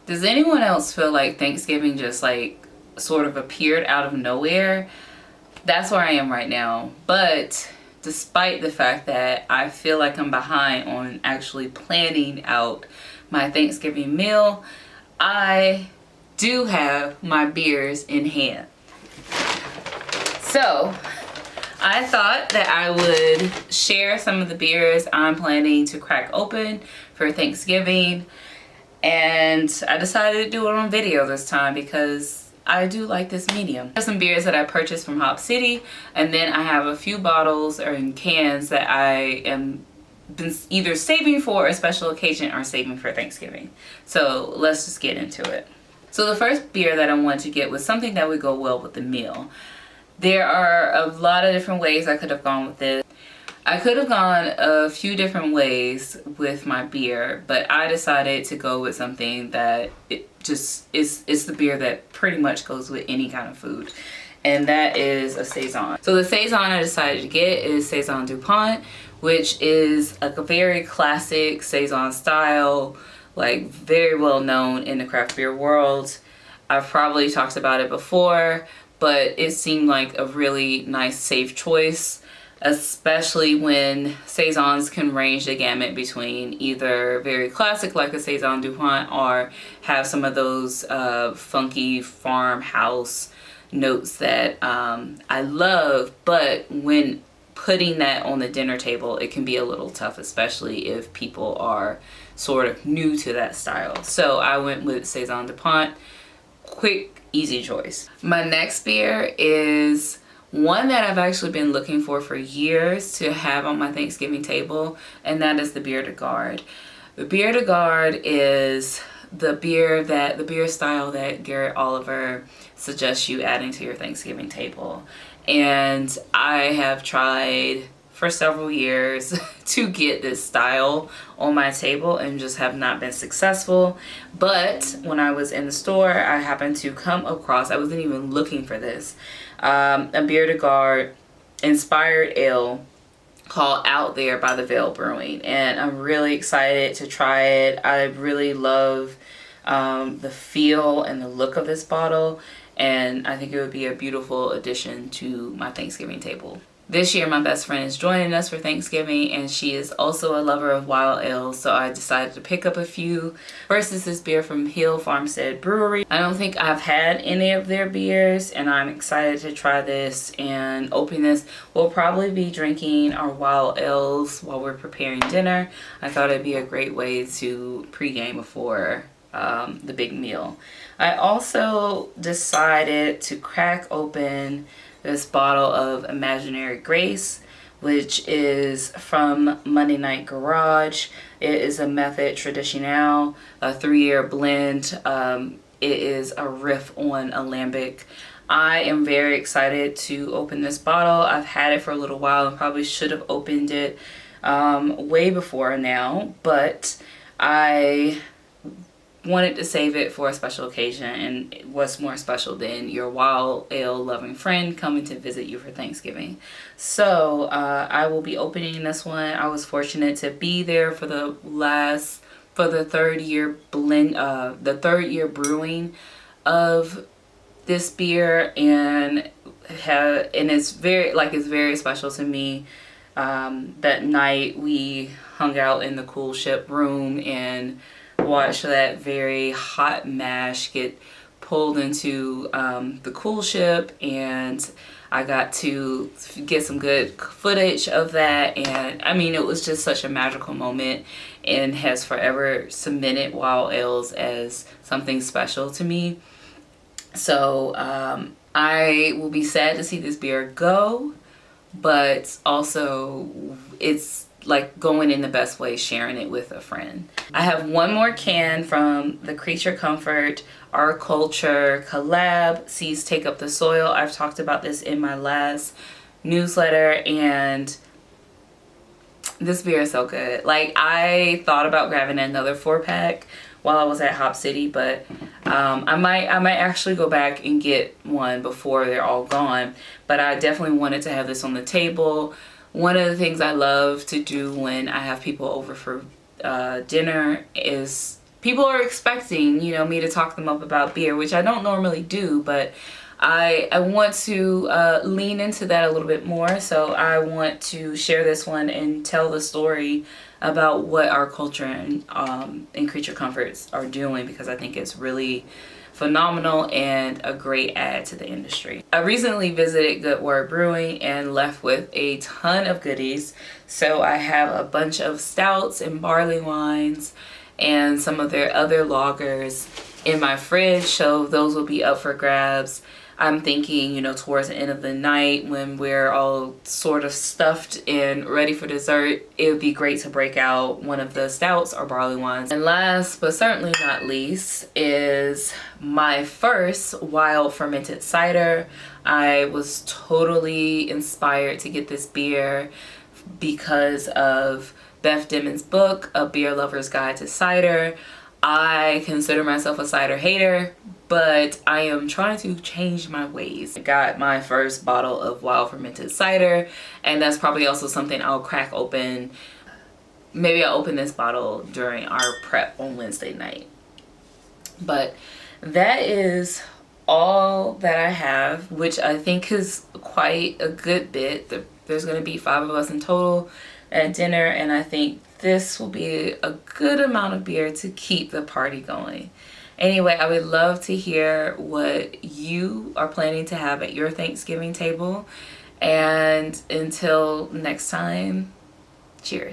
Does anyone else feel like Thanksgiving just like sort of appeared out of nowhere? That's where I am right now. But despite the fact that I feel like I'm behind on actually planning out my Thanksgiving meal, I do have my beers in hand. So I thought that I would share some of the beers I'm planning to crack open for Thanksgiving. And I decided to do it on video this time because I do like this medium. There's some beers that I purchased from Hop City, and then I have a few bottles or in cans that I am been either saving for a special occasion or saving for Thanksgiving. So let's just get into it. So the first beer that I wanted to get was something that would go well with the meal. There are a lot of different ways I could have gone with this. I could have gone a few different ways with my beer, but I decided to go with something that it just is the beer that pretty much goes with any kind of food, and that is a Saison. So the Saison I decided to get is Saison DuPont, which is like a very classic Saison style, like very well known in the craft beer world. I've probably talked about it before, but it seemed like a really nice, safe choice, especially when Saisons can range the gamut between either very classic like a Saison DuPont or have some of those funky farmhouse notes that I love, but when putting that on the dinner table, it can be a little tough, especially if people are sort of new to that style. So I went with Saison DuPont. Quick, easy choice. My next beer is one that I've actually been looking for years to have on my Thanksgiving table, and that is the Bière de Garde. The Bière de Garde is the beer style that Garrett Oliver suggests you adding to your Thanksgiving table. And I have tried for several years to get this style on my table and just have not been successful. But when I was in the store, I happened to come across, I wasn't even looking for this, a Bière de Garde inspired ale called Out There by the Veil Brewing, and I'm really excited to try it. I really love the feel and the look of this bottle, and I think it would be a beautiful addition to my Thanksgiving table. This year my best friend is joining us for Thanksgiving, and she is also a lover of wild ales, so I decided to pick up a few. First is this beer from Hill Farmstead Brewery. I don't think I've had any of their beers, and I'm excited to try this and open this. We'll probably be drinking our wild ales while we're preparing dinner. I thought it'd be a great way to pregame before the big meal. I also decided to crack open this bottle of Imaginary Grace, which is from Monday Night Garage. It is a Method Traditionnel, a 3-year blend. It is a riff on Alembic. I am very excited to open this bottle. I've had it for a little while and probably should have opened it way before now, but I wanted to save it for a special occasion, and what's more special than your wild ale loving friend coming to visit you for Thanksgiving. So I will be opening this one. I was fortunate to be there for the third year brewing of this beer, and it's very special to me. That night we hung out in the cool ship room and watch that very hot mash get pulled into the cool ship, and I got to get some good footage of that, and I mean, it was just such a magical moment and has forever cemented wild ales as something special to me. So I will be sad to see this beer go, but also it's like going in the best way, sharing it with a friend. I have one more can from the Creature Comfort Our Culture collab, Seas Take Up the Soil. I've talked about this in my last newsletter, and this beer is so good. Like, I thought about grabbing another 4-pack while I was at Hop City, but I might actually go back and get one before they're all gone. But I definitely wanted to have this on the table. One of the things I love to do when I have people over for dinner is people are expecting, you know, me to talk them up about beer, which I don't normally do, but I want to lean into that a little bit more. So I want to share this one and tell the story about what our culture and Creature Comforts are doing, because I think it's really phenomenal and a great add to the industry. I recently visited Good Word Brewing and left with a ton of goodies. So I have a bunch of stouts and barley wines and some of their other lagers in my fridge, so those will be up for grabs. I'm thinking, you know, towards the end of the night when we're all sort of stuffed and ready for dessert, it would be great to break out one of the stouts or barley wines. And last but certainly not least is my first wild fermented cider. I was totally inspired to get this beer because of Beth Dimmon's book, A Beer Lover's Guide to Cider. I consider myself a cider hater, but I am trying to change my ways. I got my first bottle of wild fermented cider, and that's probably also something I'll crack open. Maybe I'll open this bottle during our prep on Wednesday night. But that is all that I have, which I think is quite a good bit. There's going to be 5 of us in total at dinner, and I think this will be a good amount of beer to keep the party going. Anyway, I would love to hear what you are planning to have at your Thanksgiving table. And until next time, cheers.